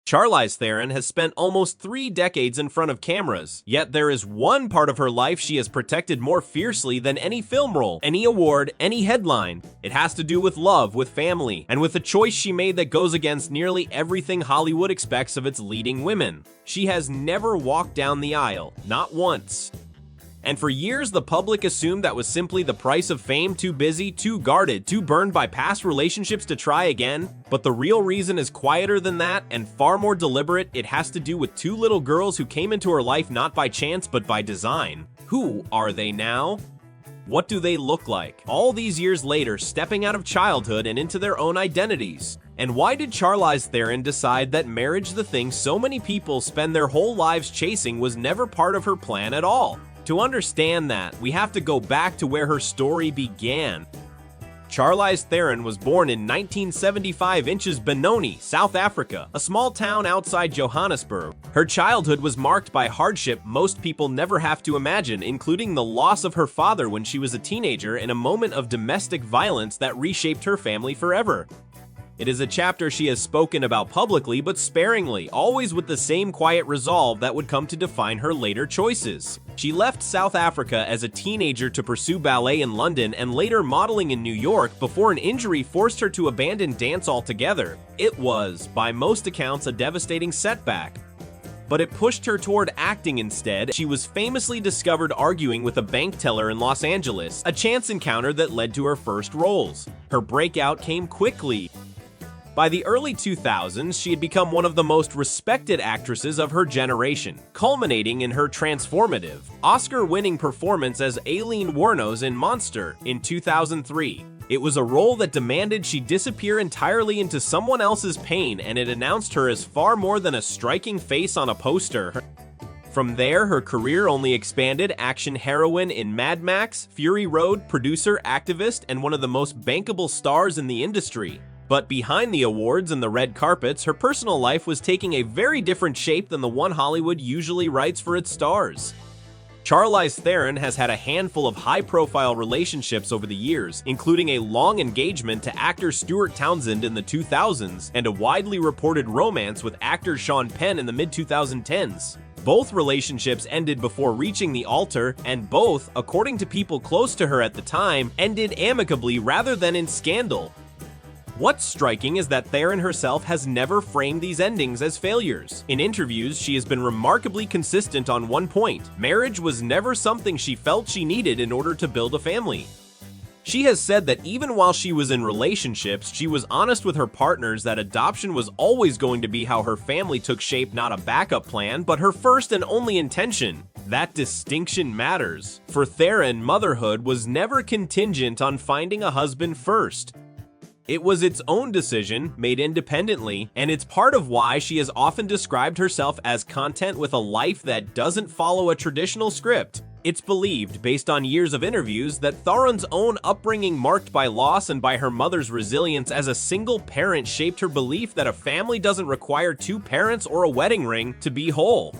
Charlize Theron has spent almost 3 decades in front of cameras, yet there is one part of her life she has protected more fiercely than any film role, any award, any headline. It has to do with love, with family, and with a choice she made that goes against nearly everything Hollywood expects of its leading women. She has never walked down the aisle, not once. And for years, the public assumed that was simply the price of fame, too busy, too guarded, too burned by past relationships to try again. But the real reason is quieter than that and far more deliberate. It has to do with 2 little girls who came into her life not by chance but by design. Who are they now? What do they look like? All these years later, stepping out of childhood and into their own identities. And why did Charlize Theron decide that marriage, the thing so many people spend their whole lives chasing, was never part of her plan at all? To understand that, we have to go back to where her story began. Charlize Theron was born in 1975 in Benoni, South Africa, a small town outside Johannesburg. Her childhood was marked by hardship most people never have to imagine, including the loss of her father when she was a teenager in a moment of domestic violence that reshaped her family forever. It is a chapter she has spoken about publicly but sparingly, always with the same quiet resolve that would come to define her later choices. She left South Africa as a teenager to pursue ballet in London and later modeling in New York before an injury forced her to abandon dance altogether. It was, by most accounts, a devastating setback. But it pushed her toward acting instead. She was famously discovered arguing with a bank teller in Los Angeles, a chance encounter that led to her first roles. Her breakout came quickly. By the early 2000s, she had become one of the most respected actresses of her generation, culminating in her transformative, Oscar-winning performance as Aileen Wuornos in Monster in 2003. It was a role that demanded she disappear entirely into someone else's pain, and it announced her as far more than a striking face on a poster. From there, her career only expanded. Action heroine in Mad Max, Fury Road, producer, activist, and one of the most bankable stars in the industry. But behind the awards and the red carpets, her personal life was taking a very different shape than the one Hollywood usually writes for its stars. Charlize Theron has had a handful of high-profile relationships over the years, including a long engagement to actor Stuart Townsend in the 2000s and a widely reported romance with actor Sean Penn in the mid-2010s. Both relationships ended before reaching the altar, and both, according to people close to her at the time, ended amicably rather than in scandal. What's striking is that Theron herself has never framed these endings as failures. In interviews, she has been remarkably consistent on one point: marriage was never something she felt she needed in order to build a family. She has said that even while she was in relationships, she was honest with her partners that adoption was always going to be how her family took shape, not a backup plan, but her first and only intention. That distinction matters. For Theron, motherhood was never contingent on finding a husband first. It was its own decision, made independently, and it's part of why she has often described herself as content with a life that doesn't follow a traditional script. It's believed, based on years of interviews, that Theron's own upbringing marked by loss and by her mother's resilience as a single parent shaped her belief that a family doesn't require 2 parents or a wedding ring to be whole.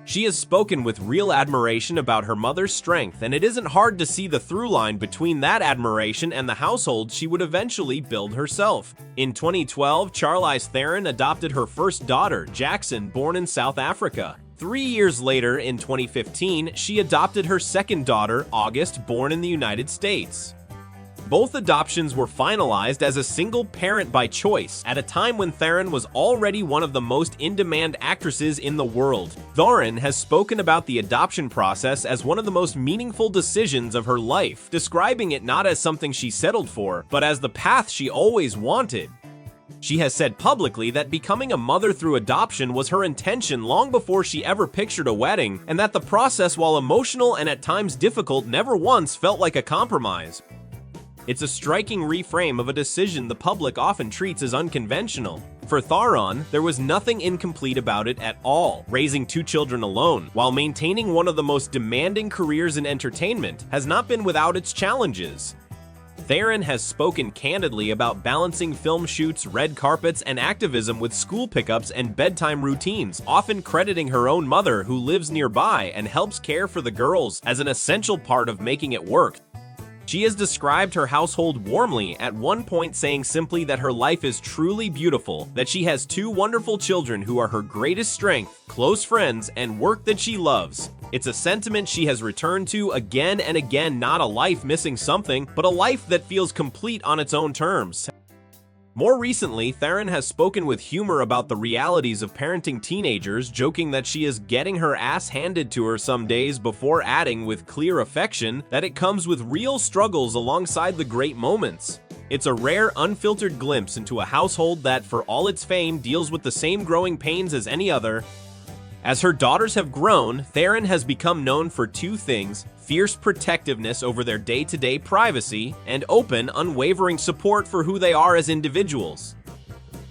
She has spoken with real admiration about her mother's strength, and it isn't hard to see the through line between that admiration and the household she would eventually build herself. In 2012, Charlize Theron adopted her first daughter, Jackson, born in South Africa. 3 years later, in 2015, she adopted her second daughter, August, born in the United States. Both adoptions were finalized as a single parent by choice, at a time when Theron was already one of the most in-demand actresses in the world. Theron has spoken about the adoption process as one of the most meaningful decisions of her life, describing it not as something she settled for, but as the path she always wanted. She has said publicly that becoming a mother through adoption was her intention long before she ever pictured a wedding, and that the process, while emotional and at times difficult, never once felt like a compromise. It's a striking reframe of a decision the public often treats as unconventional. For Theron, there was nothing incomplete about it at all. Raising 2 children alone, while maintaining one of the most demanding careers in entertainment, has not been without its challenges. Theron has spoken candidly about balancing film shoots, red carpets, and activism with school pickups and bedtime routines, often crediting her own mother, who lives nearby and helps care for the girls, as an essential part of making it work. She has described her household warmly, at one point saying simply that her life is truly beautiful, that she has 2 wonderful children who are her greatest strength, close friends, and work that she loves. It's a sentiment she has returned to again and again, not a life missing something, but a life that feels complete on its own terms. More recently, Theron has spoken with humor about the realities of parenting teenagers, joking that she is getting her ass handed to her some days, before adding with clear affection that it comes with real struggles alongside the great moments. It's a rare, unfiltered glimpse into a household that, for all its fame, deals with the same growing pains as any other. As her daughters have grown, Theron has become known for 2 things: fierce protectiveness over their day-to-day privacy, and open, unwavering support for who they are as individuals.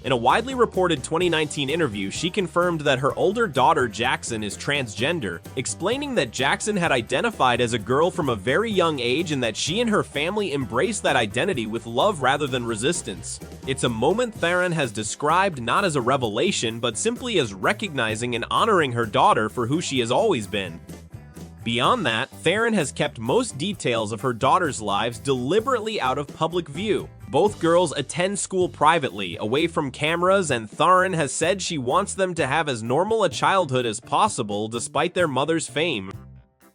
In a widely reported 2019 interview, she confirmed that her older daughter Jackson is transgender, explaining that Jackson had identified as a girl from a very young age and that she and her family embraced that identity with love rather than resistance. It's a moment Theron has described not as a revelation, but simply as recognizing and honoring her daughter for who she has always been. Beyond that, Theron has kept most details of her daughters' lives deliberately out of public view. Both girls attend school privately, away from cameras, and Theron has said she wants them to have as normal a childhood as possible despite their mother's fame.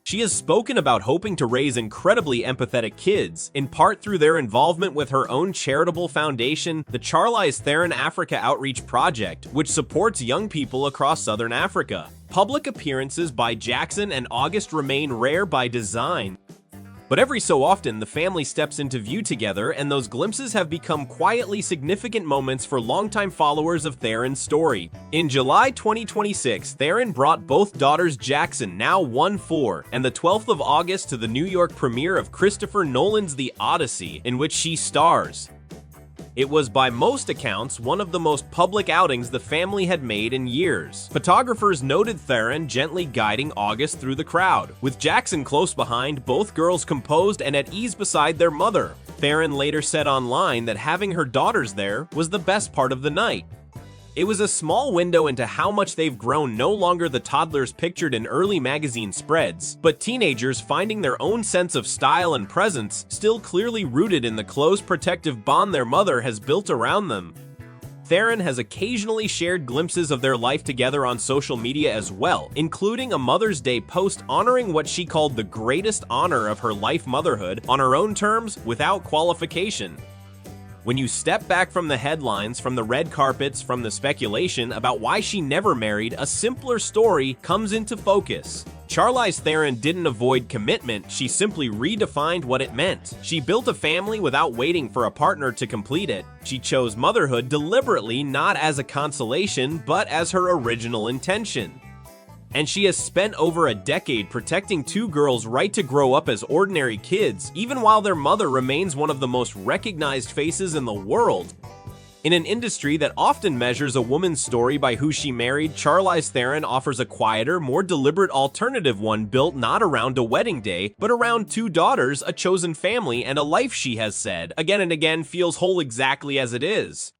She has spoken about hoping to raise incredibly empathetic kids, in part through their involvement with her own charitable foundation, the Charlize Theron Africa Outreach Project, which supports young people across Southern Africa. Public appearances by Jackson and August remain rare by design, but every so often the family steps into view together, and those glimpses have become quietly significant moments for longtime followers of Theron's story. In July 2026, Theron brought both daughters Jackson, now 1-4, and the 12th of August to the New York premiere of Christopher Nolan's The Odyssey, in which she stars. It was by most accounts one of the most public outings the family had made in years. Photographers noted Theron gently guiding August through the crowd, with Jackson close behind, both girls composed and at ease beside their mother. Theron later said online that having her daughters there was the best part of the night. It was a small window into how much they've grown, no longer the toddlers pictured in early magazine spreads, but teenagers finding their own sense of style and presence, still clearly rooted in the close protective bond their mother has built around them. Theron has occasionally shared glimpses of their life together on social media as well, including a Mother's Day post honoring what she called the greatest honor of her life, motherhood, on her own terms, without qualification. When you step back from the headlines, from the red carpets, from the speculation about why she never married, a simpler story comes into focus. Charlize Theron didn't avoid commitment, she simply redefined what it meant. She built a family without waiting for a partner to complete it. She chose motherhood deliberately, not as a consolation, but as her original intention. And she has spent over a decade protecting 2 girls' right to grow up as ordinary kids, even while their mother remains one of the most recognized faces in the world. In an industry that often measures a woman's story by who she married, Charlize Theron offers a quieter, more deliberate alternative, one built not around a wedding day, but around 2 daughters, a chosen family, and a life she has said, again and again, feels whole exactly as it is.